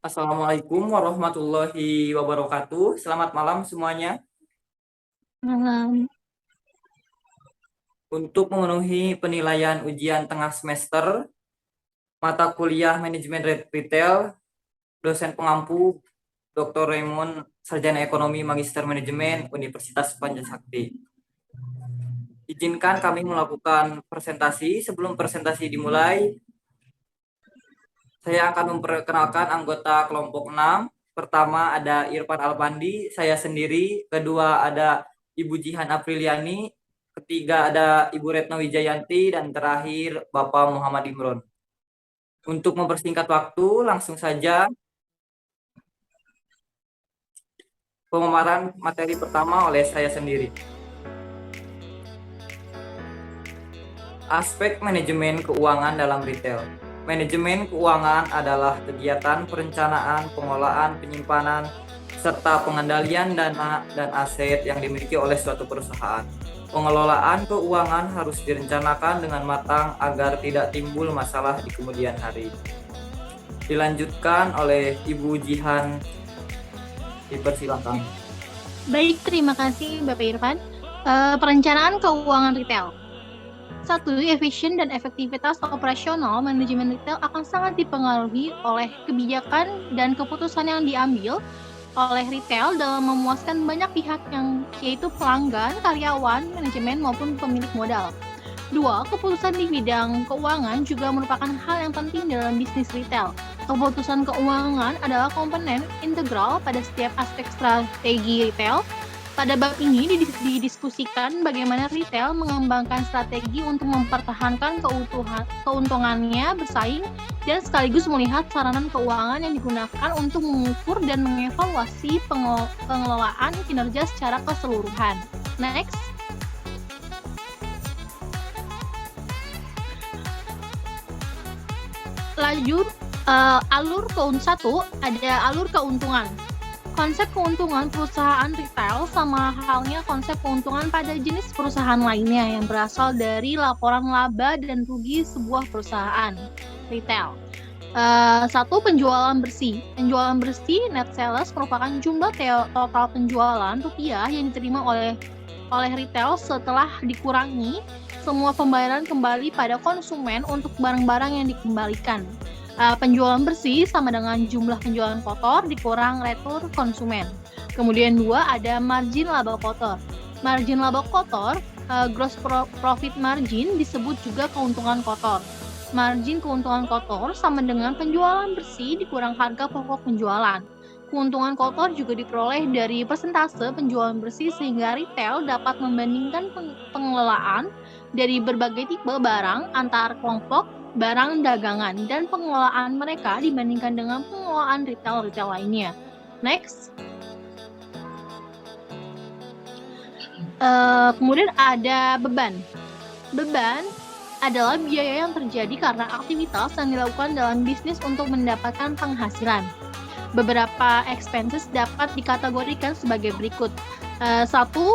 Assalamualaikum warahmatullahi wabarakatuh. Selamat malam semuanya. Malam. Untuk memenuhi penilaian ujian tengah semester, mata kuliah manajemen retail, dosen pengampu Dr. Raymond, Sarjana Ekonomi Magister Manajemen Universitas Pancasakti. Izinkan kami melakukan presentasi. Sebelum presentasi dimulai, saya akan memperkenalkan anggota kelompok 6. Pertama ada Irfan Alpandi, saya sendiri. Kedua ada Ibu Jihan Apriliani. Ketiga ada Ibu Retno Wijayanti. Dan terakhir Bapak Muhammad Imron. Untuk mempersingkat waktu, langsung saja pemaparan materi pertama oleh saya sendiri. Aspek manajemen keuangan dalam retail. Manajemen keuangan adalah kegiatan perencanaan, pengelolaan, penyimpanan, serta pengendalian dana dan aset yang dimiliki oleh suatu perusahaan. Pengelolaan keuangan harus direncanakan dengan matang agar tidak timbul masalah di kemudian hari. Dilanjutkan oleh Ibu Jihan, dipersilakan. Baik, terima kasih Bapak Irfan. Perencanaan keuangan retail. 1. Efisien dan efektivitas operasional manajemen retail akan sangat dipengaruhi oleh kebijakan dan keputusan yang diambil oleh retail dalam memuaskan banyak pihak yaitu pelanggan, karyawan, manajemen maupun pemilik modal. 2. Keputusan di bidang keuangan juga merupakan hal yang penting dalam bisnis retail. Keputusan keuangan adalah komponen integral pada setiap aspek strategi retail. Pada bab ini didiskusikan bagaimana retail mengembangkan strategi untuk mempertahankan keuntungannya bersaing dan sekaligus melihat saranan keuangan yang digunakan untuk mengukur dan mengevaluasi pengelolaan kinerja secara keseluruhan. Next. Alur ada alur keuntungan. Konsep keuntungan perusahaan retail sama halnya konsep keuntungan pada jenis perusahaan lainnya yang berasal dari laporan laba dan rugi sebuah perusahaan retail. 1. Penjualan bersih. Penjualan bersih net sales merupakan jumlah total penjualan rupiah yang diterima oleh retail setelah dikurangi semua pembayaran kembali pada konsumen untuk barang-barang yang dikembalikan. Penjualan bersih sama dengan jumlah penjualan kotor dikurang retur konsumen. Kemudian 2, ada margin laba kotor. Margin laba kotor, gross profit margin disebut juga keuntungan kotor. Margin keuntungan kotor sama dengan penjualan bersih dikurang harga pokok penjualan. Keuntungan kotor juga diperoleh dari persentase penjualan bersih sehingga retail dapat membandingkan pengelolaan dari berbagai tipe barang antar kelompok barang dagangan dan pengelolaan mereka dibandingkan dengan pengelolaan retail lainnya. Next. Kemudian ada beban. Beban adalah biaya yang terjadi karena aktivitas yang dilakukan dalam bisnis untuk mendapatkan penghasilan. Beberapa expenses dapat dikategorikan sebagai berikut. 1.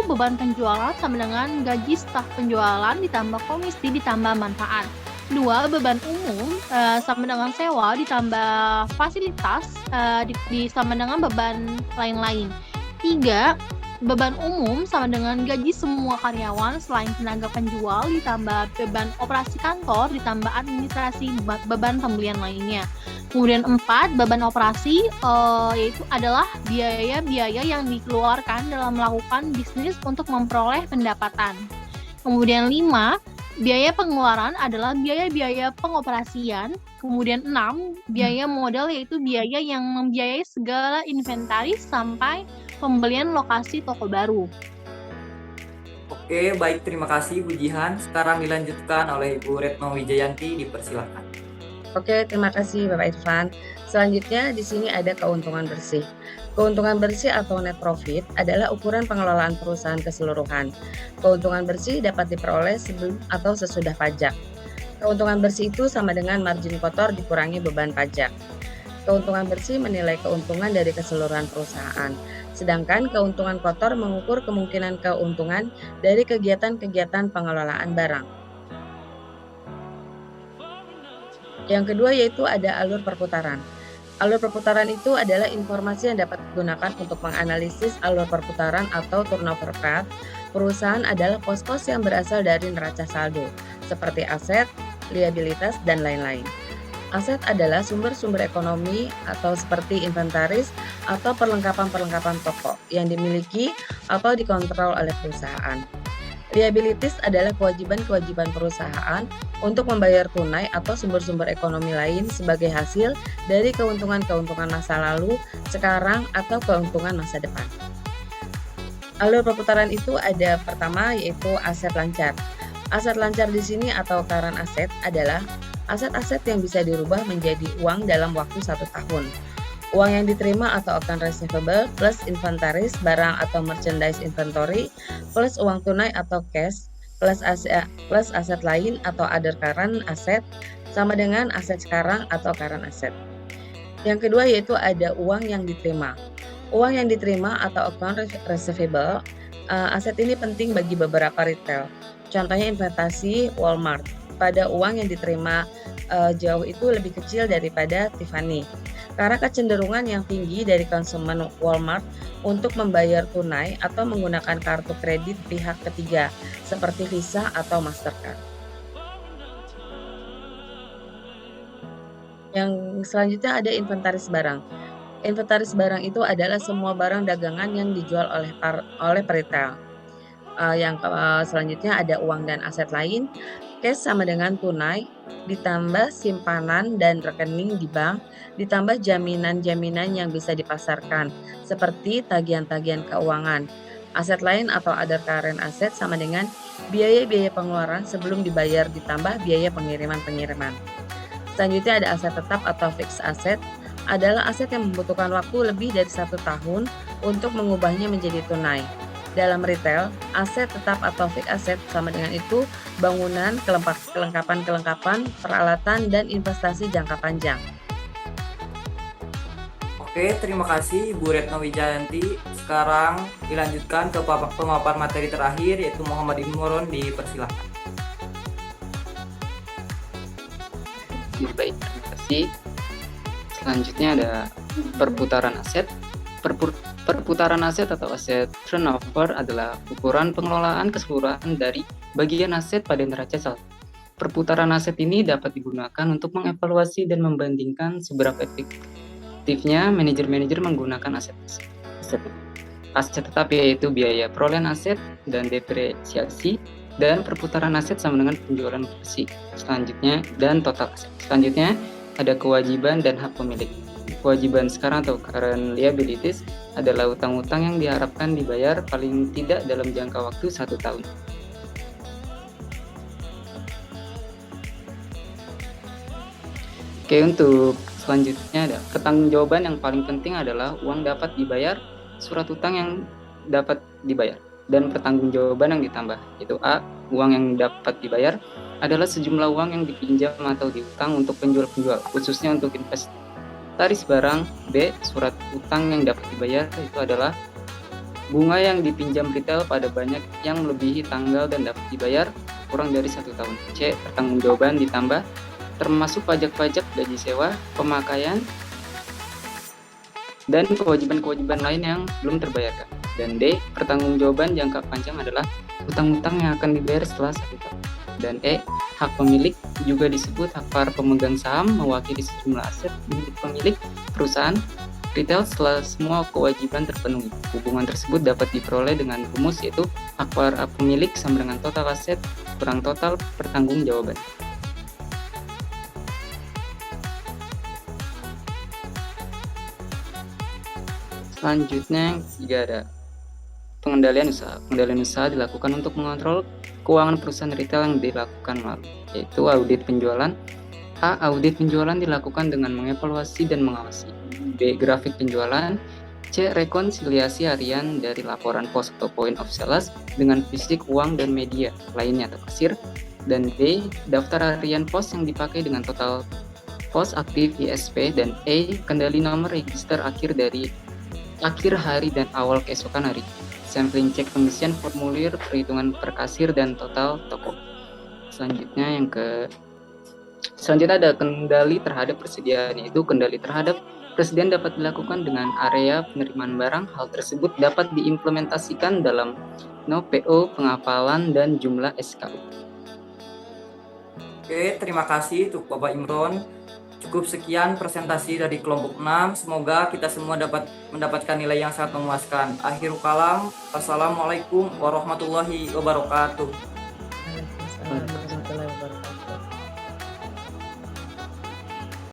Beban penjualan sama dengan gaji staf penjualan ditambah komisi ditambah manfaat. 2. Beban umum sama dengan sewa ditambah fasilitas sama dengan beban lain-lain. 3. Beban umum sama dengan gaji semua karyawan selain tenaga penjual ditambah beban operasi kantor ditambah administrasi beban pembelian lainnya. Kemudian 4, beban operasi yaitu adalah biaya-biaya yang dikeluarkan dalam melakukan bisnis untuk memperoleh pendapatan. Kemudian 5, biaya pengeluaran adalah biaya-biaya pengoperasian. Kemudian 6, biaya modal yaitu biaya yang membiayai segala inventaris sampai pembelian lokasi toko baru. Oke, baik, terima kasih Bu Jihan. Sekarang dilanjutkan oleh Ibu Retno Wijayanti, dipersilakan. Oke, terima kasih Bapak Irfan. Selanjutnya di sini ada keuntungan bersih. Keuntungan bersih atau net profit adalah ukuran pengelolaan perusahaan keseluruhan. Keuntungan bersih dapat diperoleh sebelum atau sesudah pajak. Keuntungan bersih itu sama dengan margin kotor dikurangi beban pajak. Keuntungan bersih menilai keuntungan dari keseluruhan perusahaan. Sedangkan keuntungan kotor mengukur kemungkinan keuntungan dari kegiatan-kegiatan pengelolaan barang. Yang kedua yaitu ada alur perputaran. Alur perputaran itu adalah informasi yang dapat digunakan untuk menganalisis alur perputaran atau turnover path. Perusahaan adalah pos-pos yang berasal dari neraca saldo, seperti aset, liabilitas, dan lain-lain. Aset adalah sumber-sumber ekonomi atau seperti inventaris atau perlengkapan-perlengkapan toko yang dimiliki atau dikontrol oleh perusahaan. Liabilities adalah kewajiban-kewajiban perusahaan untuk membayar tunai atau sumber-sumber ekonomi lain sebagai hasil dari keuntungan-keuntungan masa lalu, sekarang, atau keuntungan masa depan. Alur perputaran itu ada pertama yaitu aset lancar. Aset lancar di sini atau current asset adalah aset-aset yang bisa dirubah menjadi uang dalam waktu 1 tahun. Uang yang diterima atau account receivable plus inventaris barang atau merchandise inventory plus uang tunai atau cash plus aset lain atau other current asset sama dengan aset sekarang atau current asset. Yang kedua yaitu ada uang yang diterima. Uang yang diterima atau account receivable, aset ini penting bagi beberapa retail. Contohnya investasi Walmart. Pada uang yang diterima jauh itu lebih kecil daripada Tiffany. Karena kecenderungan yang tinggi dari konsumen Walmart untuk membayar tunai atau menggunakan kartu kredit pihak ketiga seperti Visa atau Mastercard. Yang selanjutnya ada inventaris barang. Inventaris barang itu adalah semua barang dagangan yang dijual oleh retail. Selanjutnya ada uang dan aset lain. Cash sama dengan tunai, ditambah simpanan dan rekening di bank, ditambah jaminan-jaminan yang bisa dipasarkan, seperti tagihan-tagihan keuangan. Aset lain atau other current asset sama dengan biaya-biaya pengeluaran sebelum dibayar ditambah biaya pengiriman-pengiriman. Selanjutnya ada aset tetap atau fixed asset, adalah aset yang membutuhkan waktu lebih dari 1 tahun untuk mengubahnya menjadi tunai. Dalam retail, aset tetap atau fixed asset sama dengan itu bangunan, kelengkapan, peralatan, dan investasi jangka panjang. Oke, terima kasih Bu Retno Wijayanti. Sekarang dilanjutkan ke pemaparan materi terakhir yaitu Muhammad Imron, dipersilahkan. Baik, terima kasih. Selanjutnya ada perputaran aset. Perputaran aset atau aset turnover adalah ukuran pengelolaan keseluruhan dari bagian aset pada neraca saldo. Perputaran aset ini dapat digunakan untuk mengevaluasi dan membandingkan seberapa efektifnya manajer-manajer menggunakan aset tetap, yaitu biaya perolehan aset dan depresiasi, dan perputaran aset sama dengan penjualan bersih. Selanjutnya dan total aset. Selanjutnya ada kewajiban dan hak pemilik. Kewajiban sekarang atau current liabilities adalah utang-utang yang diharapkan dibayar paling tidak dalam jangka waktu 1 tahun. Oke, untuk selanjutnya ada pertanggungjawaban yang paling penting adalah uang dapat dibayar, surat utang yang dapat dibayar, dan pertanggungjawaban yang ditambah, yaitu A. Uang yang dapat dibayar adalah sejumlah uang yang dipinjam atau diutang untuk penjual-penjual, khususnya untuk inventaris barang. B. Surat utang yang dapat dibayar itu adalah bunga yang dipinjam retail pada banyak yang melebihi tanggal dan dapat dibayar kurang dari 1 tahun. C. Pertanggungjawaban ditambah termasuk pajak-pajak, gaji sewa, pemakaian, dan kewajiban-kewajiban lain yang belum terbayarkan. Dan D. Pertanggungjawaban jangka panjang adalah utang-utang yang akan dibayar setelah 1 tahun. Dan E. Hak pemilik juga disebut hak para pemegang saham mewakili sejumlah aset milik pemilik perusahaan retail setelah semua kewajiban terpenuhi. Hubungan tersebut dapat diperoleh dengan rumus, yaitu hak para pemilik sama dengan total aset kurang total pertanggungjawaban. Selanjutnya juga ada pengendalian usaha. Pengendalian usaha dilakukan untuk mengontrol keuangan perusahaan retail yang dilakukan melalui, yaitu audit penjualan. A. Audit penjualan dilakukan dengan mengevaluasi dan mengawasi. B. Grafik penjualan. C. Rekonsiliasi harian dari laporan pos atau point of sales dengan fisik uang dan media lainnya atau kasir. Dan D. Daftar harian pos yang dipakai dengan total pos aktif ISP. Dan E. Kendali nomor register akhir hari dan awal keesokan hari. Sampling cek pengisian formulir, perhitungan per kasir, dan total toko. Selanjutnya ada kendali terhadap persediaan, yaitu kendali terhadap presiden dapat dilakukan dengan area penerimaan barang. Hal tersebut dapat diimplementasikan dalam NOPO, pengapalan, dan jumlah SKU. Oke, terima kasih untuk Bapak Imron. Cukup sekian presentasi dari kelompok 6. Semoga kita semua dapat mendapatkan nilai yang sangat memuaskan. Akhirul kalam. Wassalamualaikum warahmatullahi wabarakatuh.